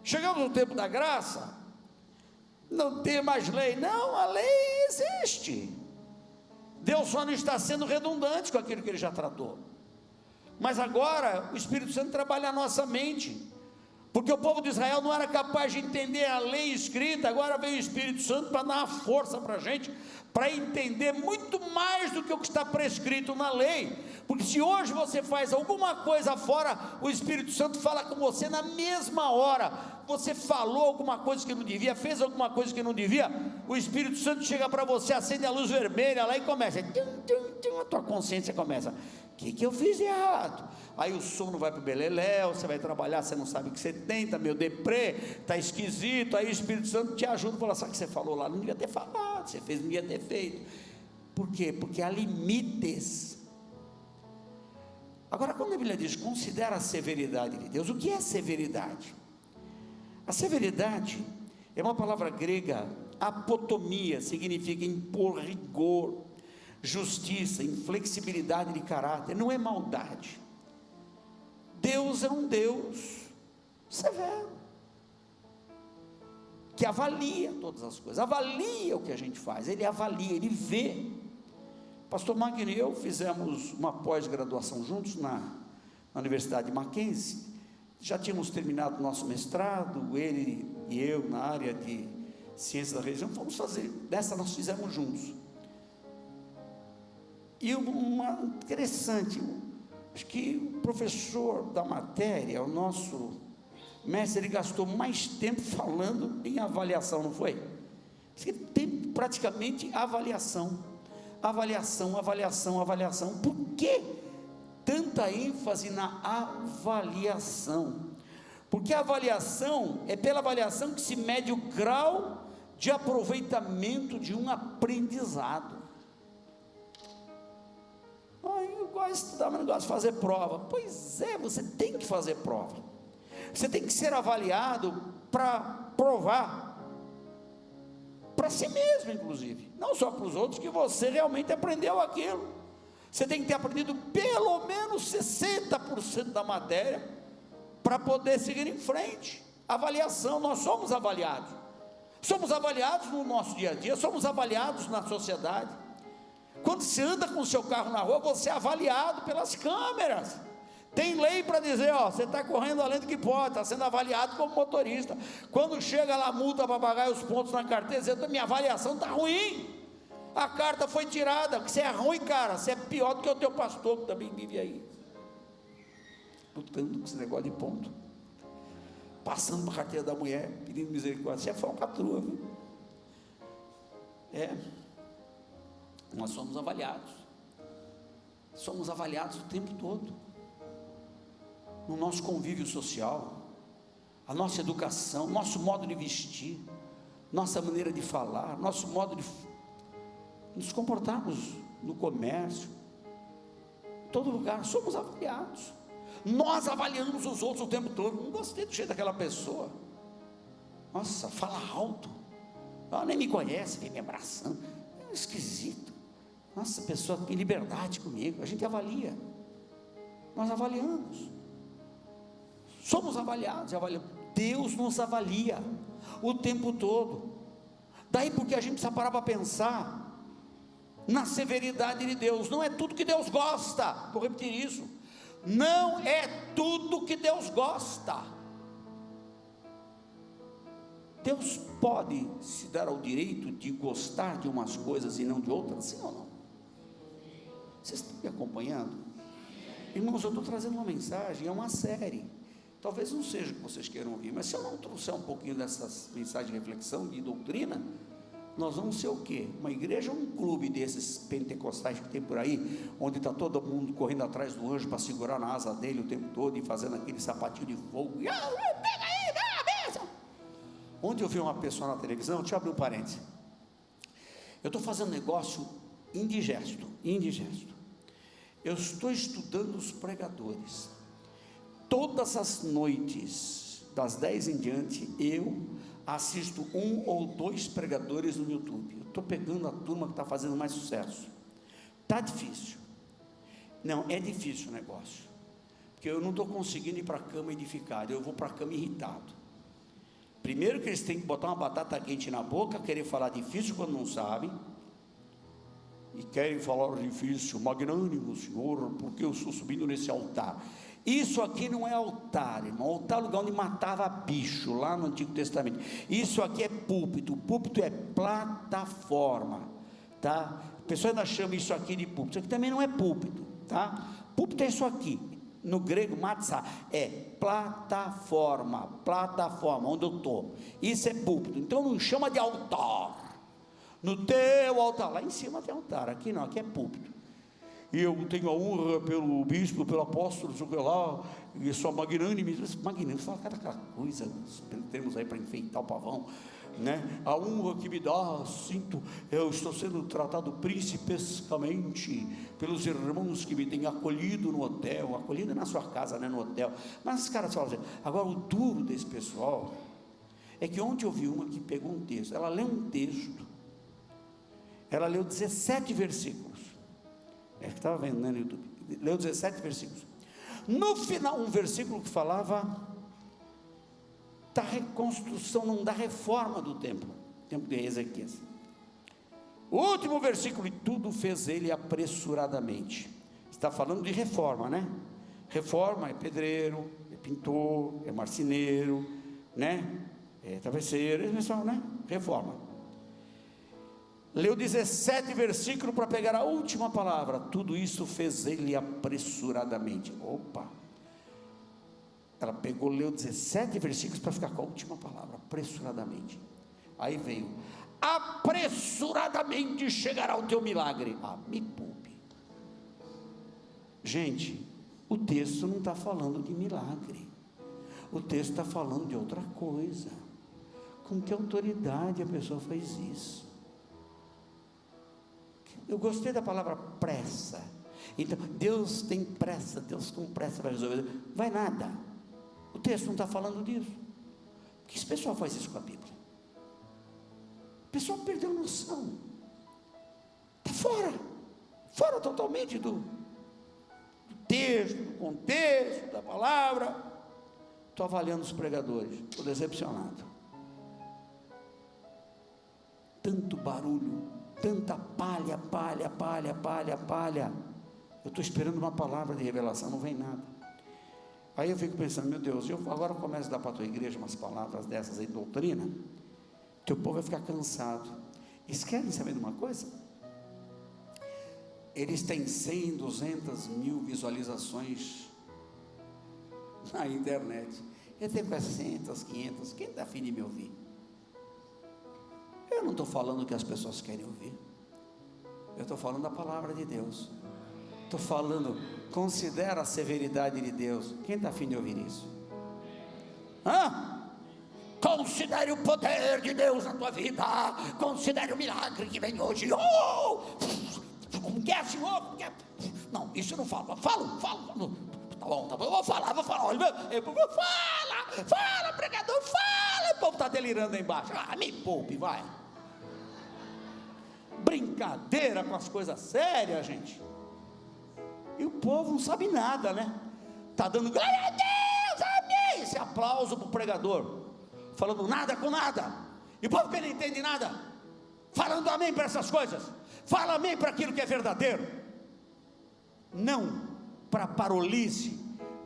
Speaker 1: Chegamos no tempo da graça, não tem mais lei. Não, a lei existe. Deus só não está sendo redundante com aquilo que ele já tratou. Mas agora o Espírito Santo trabalha a nossa mente, porque o povo de Israel não era capaz de entender a lei escrita. Agora veio o Espírito Santo para dar uma força para a gente, para entender muito mais do que o que está prescrito na lei. Porque se hoje você faz alguma coisa fora, o Espírito Santo fala com você na mesma hora. Você falou alguma coisa que não devia, fez alguma coisa que não devia, o Espírito Santo chega para você, acende a luz vermelha lá e começa, a tua consciência começa, o que eu fiz de errado? Aí o sono vai para o beleléu, você vai trabalhar, você não sabe o que você tem, está meio deprê, está esquisito. Aí o Espírito Santo te ajuda, fala, sabe o que você falou lá, não devia ter falado, você fez, não devia ter feito. Por quê? Porque há limites. Agora, quando a Bíblia diz, considera a severidade de Deus, o que é severidade? A severidade é uma palavra grega, apotomia, significa impor rigor, justiça, inflexibilidade de caráter, não é maldade. Deus é um Deus severo, que avalia todas as coisas, avalia o que a gente faz, ele avalia, ele vê. Pastor Magno e eu fizemos uma pós-graduação juntos na Universidade de Mackenzie. Já tínhamos terminado o nosso mestrado, ele e eu, na área de ciência da religião, fomos fazer, dessa nós fizemos juntos. E uma interessante, acho que o professor da matéria, o nosso mestre, ele gastou mais tempo falando em avaliação, não foi? Tem praticamente avaliação. Por que tanta ênfase na avaliação? Porque a avaliação, é pela avaliação que se mede o grau de aproveitamento de um aprendizado. Eu gosto de estudar, mas não gosto de fazer prova. Pois é, você tem que fazer prova. Você tem que ser avaliado para provar, para si mesmo inclusive, não só para os outros, que você realmente aprendeu aquilo. Você tem que ter aprendido pelo menos 60% da matéria, para poder seguir em frente. Avaliação, nós somos avaliados no nosso dia a dia, somos avaliados na sociedade. Quando você anda com o seu carro na rua, você é avaliado pelas câmeras. Tem lei para dizer, você está correndo além do que pode, está sendo avaliado como motorista. Quando chega lá a multa para pagar os pontos na carteira, dizendo, minha avaliação está ruim, a carta foi tirada, você é ruim, cara, você é pior do que o teu pastor, que também vive aí, lutando com esse negócio de ponto, passando para a carteira da mulher, pedindo misericórdia. Você é falcatrua, viu? Nós somos avaliados o tempo todo, no nosso convívio social, a nossa educação, nosso modo de vestir, nossa maneira de falar, nosso modo de nos comportarmos no comércio, em todo lugar, somos avaliados. Nós avaliamos os outros o tempo todo. Não gostei do jeito daquela pessoa, nossa, fala alto, ela nem me conhece, vem me abraçando, é esquisito, nossa, a pessoa tem liberdade comigo. A gente avalia, nós avaliamos, somos avaliados, Deus nos avalia o tempo todo. Daí porque a gente precisa parar para pensar na severidade de Deus. Não é tudo que Deus gosta, vou repetir isso, não é tudo que Deus gosta. Deus pode se dar ao direito de gostar de umas coisas e não de outras, sim ou não? Vocês estão me acompanhando? Irmãos, eu estou trazendo uma mensagem, é uma série, talvez não seja o que vocês queiram ouvir, mas se eu não trouxer um pouquinho dessas mensagens de reflexão, de doutrina, nós vamos ser o quê? Uma igreja ou um clube desses pentecostais que tem por aí, onde está todo mundo correndo atrás do anjo para segurar na asa dele o tempo todo e fazendo aquele sapatinho de fogo, pega aí, dá a bênção. Onde eu vi uma pessoa na televisão, deixa eu abrir um parênteses, eu estou fazendo negócio indigesto, eu estou estudando os pregadores, todas as noites, das 10 em diante, eu assisto 1 ou 2 pregadores no YouTube. Eu estou pegando a turma que está fazendo mais sucesso. Está difícil, não, é difícil o negócio, porque eu não estou conseguindo ir para a cama edificado, eu vou para a cama irritado. Primeiro que eles têm que botar uma batata quente na boca, querer falar difícil quando não sabem, e querem falar difícil, magnânimo Senhor, porque eu estou subindo nesse altar. Isso aqui não é altar, irmão. Altar é lugar onde matava bicho, lá no Antigo Testamento. Isso aqui é púlpito. O púlpito é plataforma, tá? A pessoa ainda chama isso aqui de púlpito. Isso aqui também não é púlpito, tá? Púlpito é isso aqui, no grego matzah, é plataforma, onde eu estou. Isso é púlpito. Então não chama de altar. No teu altar, lá em cima tem altar, aqui não, aqui é púlpito. E eu tenho a honra pelo bispo, pelo apóstolo, não sei o que lá, e sou magnânimo, fala cada coisa, temos aí para enfeitar o pavão, né? A honra que me dá, eu estou sendo tratado principescamente pelos irmãos que me têm acolhido no hotel, acolhido na sua casa, né, no hotel. Mas os caras falam assim, agora o duro desse pessoal, é que ontem eu vi uma que pegou um texto, ela leu um texto, ela leu 17 versículos, que estava vendo, né, no YouTube, leu 17 versículos, no final um versículo que falava da reconstrução, não, da reforma do templo de Ezequias, o último versículo, e tudo fez ele apressuradamente. Está falando de reforma, né? Reforma é pedreiro, é pintor, é marceneiro, né? É travesseiro, né? Reforma. Leu 17 versículos para pegar a última palavra, tudo isso fez ele apressuradamente. Opa, ela pegou, leu 17 versículos para ficar com a última palavra, apressuradamente. Aí veio, apressuradamente chegará o teu milagre. Me poupe. Gente, o texto não está falando de milagre, o texto está falando de outra coisa. Com que autoridade a pessoa faz isso? Eu gostei da palavra pressa. Então, Deus tem pressa, Deus com pressa vai resolver. Vai nada. O texto não está falando disso. Por que esse pessoal faz isso com a Bíblia? O pessoal perdeu noção. Está fora totalmente do texto, do contexto, da palavra. Estou avaliando os pregadores, estou decepcionado. Tanto barulho, tanta palha. Eu estou esperando uma palavra de revelação, não vem nada. Aí eu fico pensando, meu Deus, agora eu começo a dar para a tua igreja umas palavras dessas aí, doutrina, que o povo vai ficar cansado. Eles querem saber de uma coisa? Eles têm 100, 200 mil visualizações na internet. Eu tenho 400, 500, quem está afim de me ouvir? Eu não estou falando o que as pessoas querem ouvir, eu estou falando da palavra de Deus. Estou falando, considera a severidade de Deus. Quem está afim de ouvir isso? Considere o poder de Deus na tua vida, considere o milagre que vem hoje. Como que é, Senhor? Não, isso eu não falo. Falo. Tá bom, eu vou falar. Olha, fala, pregador, fala. O povo está delirando aí embaixo. Me poupe, vai. Brincadeira com as coisas sérias, gente. E o povo não sabe nada, né? Está dando glória a Deus, amém. Esse aplauso para o pregador, falando nada com nada. E o povo que não entende nada, falando amém para essas coisas. Fala amém para aquilo que é verdadeiro. Não para parolice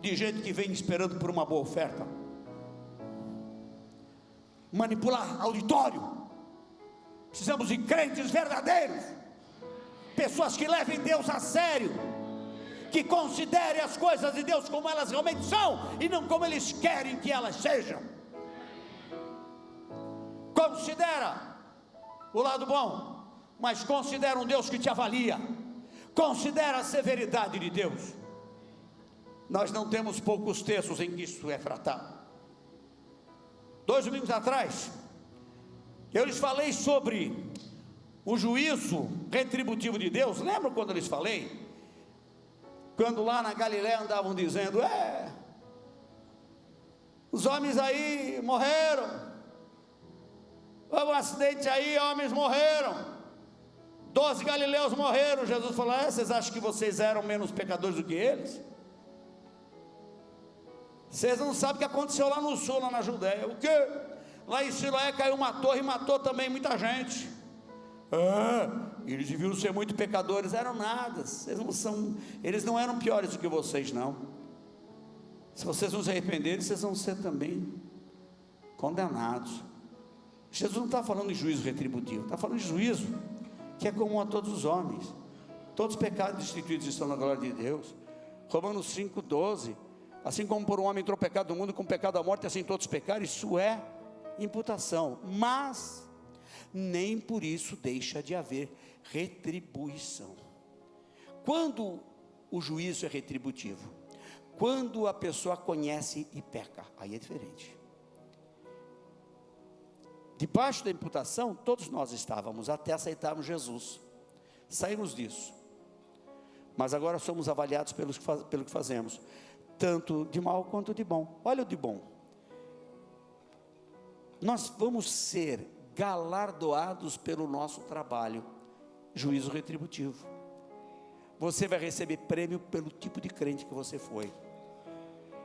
Speaker 1: de gente que vem esperando por uma boa oferta. Manipular auditório. Precisamos de crentes verdadeiros, pessoas que levem Deus a sério, que considerem as coisas de Deus como elas realmente são e não como eles querem que elas sejam. Considera o lado bom, mas considera um Deus que te avalia. Considera a severidade de Deus. Nós não temos poucos textos em que isso é tratado. 2 domingos atrás, eu lhes falei sobre o juízo retributivo de Deus. Lembra quando eu lhes falei? Quando lá na Galiléia andavam dizendo, os homens aí morreram, houve um acidente aí, homens morreram, 12 galileus morreram. Jesus falou, vocês acham que vocês eram menos pecadores do que eles? Vocês não sabem o que aconteceu lá no sul, lá na Judéia. O quê? Lá em Siloé caiu uma torre e matou também muita gente. Eles deviam ser muito pecadores. Eram nada, eles não eram piores do que vocês, não. Se vocês não se arrependerem, vocês vão ser também condenados. Jesus não está falando de juízo retributivo, está falando de juízo que é comum a todos os homens. Todos os pecados instituídos estão na glória de Deus. Romanos 5,12. Assim como por um homem entrou o pecado no mundo, com o pecado da morte, assim todos pecaram. Isso é imputação, mas nem por isso deixa de haver retribuição. Quando o juízo é retributivo, quando a pessoa conhece e peca, aí é diferente. Debaixo da imputação, todos nós estávamos, até aceitarmos Jesus. Saímos disso, mas agora somos avaliados pelo que fazemos, tanto de mal quanto de bom. Olha o de bom. Nós vamos ser galardoados pelo nosso trabalho. Juízo retributivo. Você vai receber prêmio pelo tipo de crente que você foi.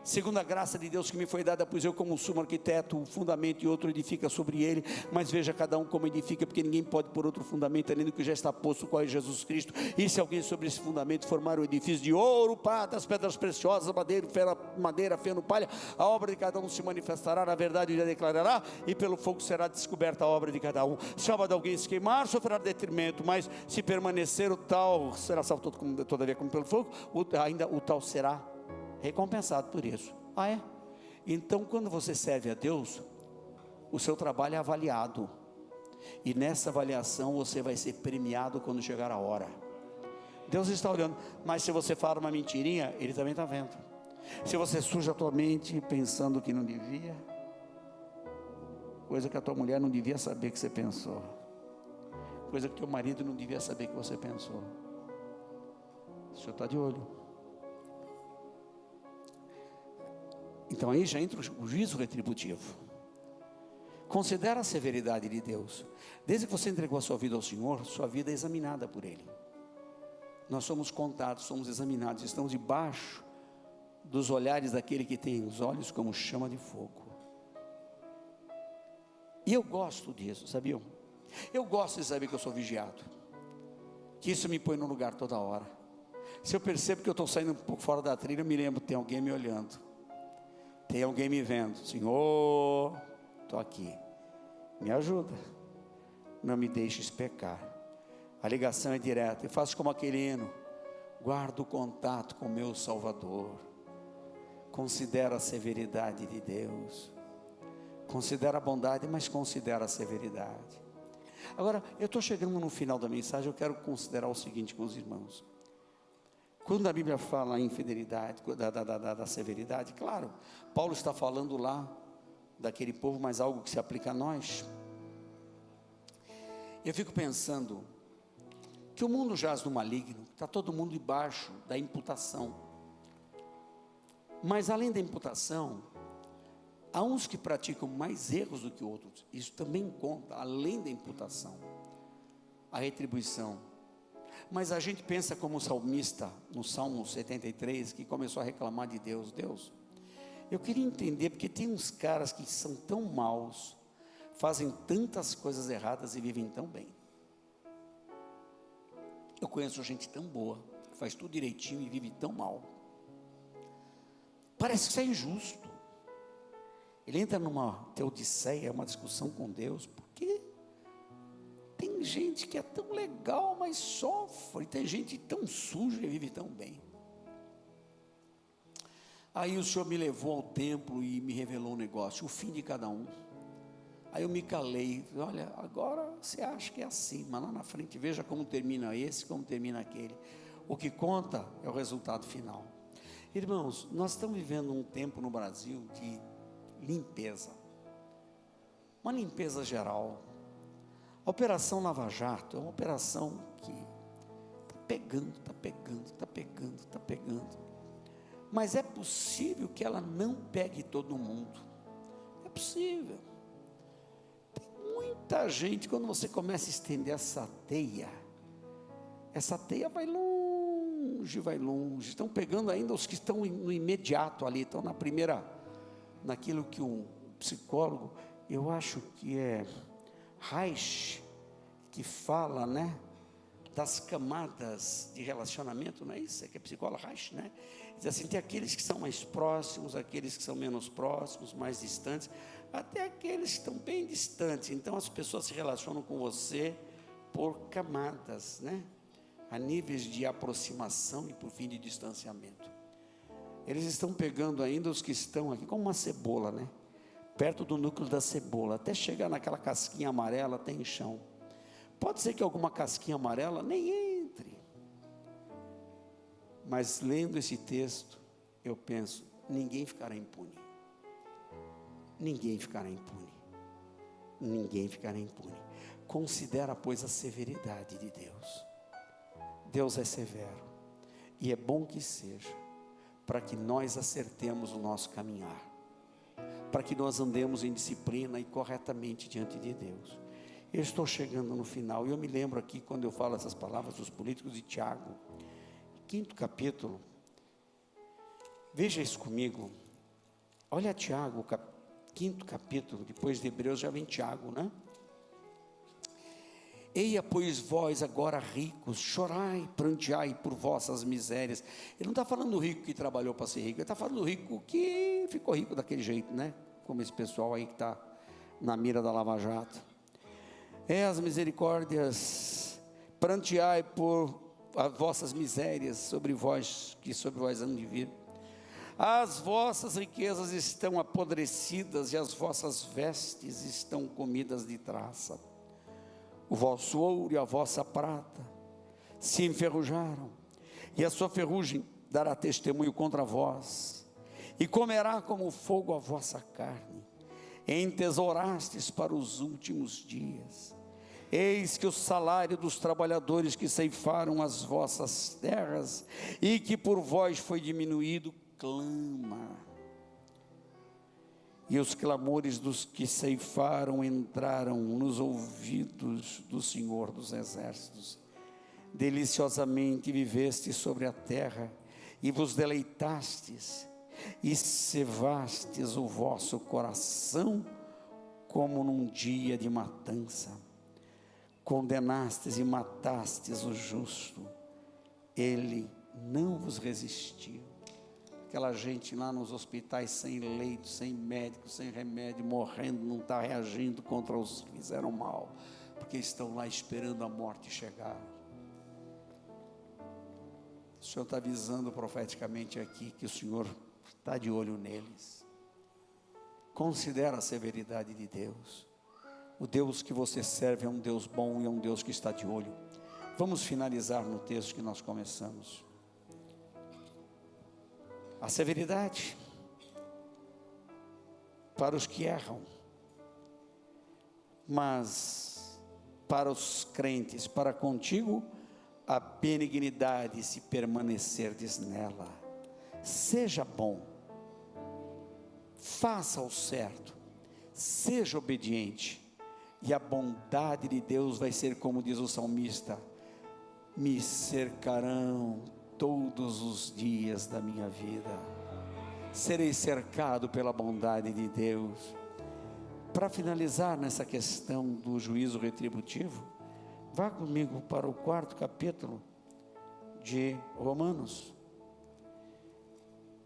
Speaker 1: Segundo a graça de Deus que me foi dada, pois eu como sumo arquiteto, um fundamento e outro edifica sobre ele, mas veja cada um como edifica, porque ninguém pode pôr outro fundamento além do que já está posto, qual é Jesus Cristo. E se alguém sobre esse fundamento formar um edifício de ouro, prata, as pedras preciosas, madeira, feno, palha, a obra de cada um se manifestará, na verdade já declarará, e pelo fogo será descoberta a obra de cada um. Se a alma de alguém se queimar, sofrerá detrimento, mas se permanecer, o tal será salvo todavia como pelo fogo, ainda o tal será recompensado por isso. Então quando você serve a Deus, o seu trabalho é avaliado, e nessa avaliação você vai ser premiado quando chegar a hora. Deus está olhando, mas se você fala uma mentirinha, Ele também está vendo. Se você suja a tua mente pensando que não devia, coisa que a tua mulher não devia saber que você pensou, coisa que teu marido não devia saber que você pensou, O Senhor está de olho. Então aí já entra o juízo retributivo. Considera a severidade de Deus. Desde que você entregou a sua vida ao Senhor, sua vida é examinada por Ele. Nós somos contados, somos examinados, estamos debaixo dos olhares daquele que tem os olhos como chama de fogo. E eu gosto disso, sabiam? Eu gosto de saber que eu sou vigiado, que isso me põe no lugar toda hora. Se eu percebo que eu estou saindo um pouco fora da trilha, eu me lembro, tem alguém me olhando, tem alguém me vendo. Senhor, estou aqui, me ajuda, não me deixes pecar. A ligação é direta, eu faço como aquele hino: guardo o contato com meu Salvador. Considera a severidade de Deus, considera a bondade, mas considera a severidade. Agora, eu estou chegando no final da mensagem, eu quero considerar o seguinte com os irmãos. Quando a Bíblia fala em fidelidade, da severidade, claro, Paulo está falando lá daquele povo, mas algo que se aplica a nós. Eu fico pensando que o mundo jaz no maligno, está todo mundo debaixo da imputação. Mas além da imputação, há uns que praticam mais erros do que outros. Isso também conta, além da imputação, a retribuição. Mas a gente pensa como o salmista, no Salmo 73, que começou a reclamar de Deus. Deus, eu queria entender, porque tem uns caras que são tão maus, fazem tantas coisas erradas e vivem tão bem. Eu conheço gente tão boa, faz tudo direitinho e vive tão mal. Parece que isso é injusto. Ele entra numa teodiceia, uma discussão com Deus, porque tem gente que é tão legal, mas sofre, tem gente tão suja e vive tão bem. Aí o Senhor me levou ao templo e me revelou um negócio, o fim de cada um. Aí eu me calei, olha, agora você acha que é assim, mas lá na frente veja como termina esse, como termina aquele. O que conta é o resultado final. Irmãos, nós estamos vivendo um tempo no Brasil de limpeza, uma limpeza geral. A Operação Lava Jato é uma operação que está pegando, mas é possível que ela não pegue todo mundo, é possível. Tem muita gente, quando você começa a estender essa teia vai longe, estão pegando ainda os que estão no imediato ali, estão naquilo que um psicólogo, eu acho que é Reich, que fala, né, das camadas de relacionamento, não é isso? É que é psicólogo Reich, né? Diz assim, tem aqueles que são mais próximos, aqueles que são menos próximos, mais distantes, até aqueles que estão bem distantes. Então as pessoas se relacionam com você por camadas, né? A níveis de aproximação e por fim de distanciamento. Eles estão pegando ainda os que estão aqui, como uma cebola, né? Perto do núcleo da cebola, até chegar naquela casquinha amarela, tem chão. Pode ser que alguma casquinha amarela nem entre. Mas lendo esse texto, eu penso, ninguém ficará impune. Ninguém ficará impune. Ninguém ficará impune. Considera, pois, a severidade de Deus. Deus é severo, e é bom que seja, para que nós acertemos o nosso caminhar, para que nós andemos em disciplina e corretamente diante de Deus. Eu estou chegando no final, e eu me lembro aqui, quando eu falo essas palavras dos políticos, de Tiago, 5º capítulo, veja isso comigo, olha Tiago, 5º capítulo, depois de Hebreus já vem Tiago, né? Eia, pois vós agora ricos, chorai, pranteai por vossas misérias. Ele não está falando do rico que trabalhou para ser rico, ele está falando do rico que ficou rico daquele jeito, né? Como esse pessoal aí que está na mira da Lava Jato. As misericórdias, pranteai por as vossas misérias sobre vós, que sobre vós hão de vir. As vossas riquezas estão apodrecidas e as vossas vestes estão comidas de traça. O vosso ouro e a vossa prata se enferrujaram, e a sua ferrugem dará testemunho contra vós, e comerá como fogo a vossa carne. Entesourastes para os últimos dias. Eis que o salário dos trabalhadores que ceifaram as vossas terras e que por vós foi diminuído, clama. E os clamores dos que ceifaram entraram nos ouvidos do Senhor dos Exércitos. Deliciosamente vivestes sobre a terra, e vos deleitastes, e cevastes o vosso coração, como num dia de matança. Condenastes e matastes o justo, ele não vos resistiu. Aquela gente lá nos hospitais sem leito, sem médico, sem remédio, morrendo, não está reagindo contra os que fizeram mal, porque estão lá esperando a morte chegar. O Senhor está avisando profeticamente aqui que o Senhor está de olho neles. Considera a severidade de Deus. O Deus que você serve é um Deus bom e é um Deus que está de olho. Vamos finalizar no texto que nós começamos. A severidade para os que erram, mas para os crentes, para contigo, a benignidade se permanecerdes nela. Seja bom, faça o certo, seja obediente, e a bondade de Deus vai ser, como diz o salmista, me cercarão todos os dias da minha vida. Serei cercado pela bondade de Deus. Para finalizar nessa questão do juízo retributivo, vá comigo para o 4º capítulo de Romanos,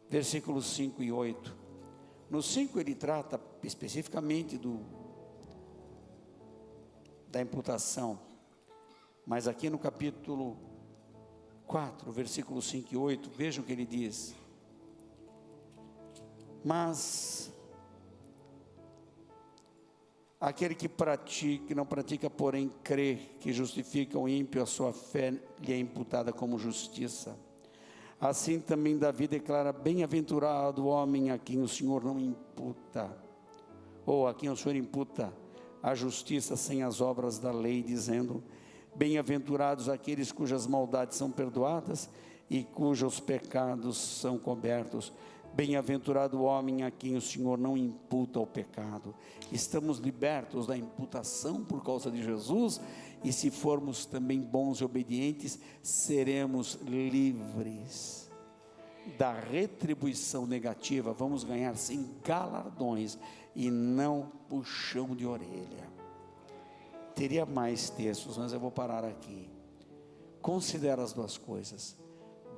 Speaker 1: versículos 5 e 8. No 5 ele trata especificamente da imputação, mas aqui no capítulo 4, versículos 5 e 8, vejam o que ele diz. Mas aquele que não pratica, porém crê que justifica o ímpio, a sua fé lhe é imputada como justiça. Assim também Davi declara: bem-aventurado o homem a quem o Senhor não imputa, ou a quem o Senhor imputa a justiça sem as obras da lei, dizendo: bem-aventurados aqueles cujas maldades são perdoadas e cujos pecados são cobertos. Bem-aventurado o homem a quem o Senhor não imputa o pecado. Estamos libertos da imputação por causa de Jesus, e se formos também bons e obedientes, seremos livres da retribuição negativa. Vamos ganhar sim galardões e não puxão de orelha. Teria mais textos, mas eu vou parar aqui. Considera as duas coisas.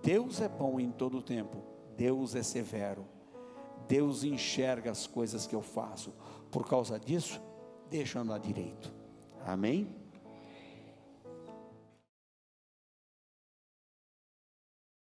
Speaker 1: Deus é bom em todo o tempo. Deus é severo. Deus enxerga as coisas que eu faço. Por causa disso, deixa eu andar direito. Amém?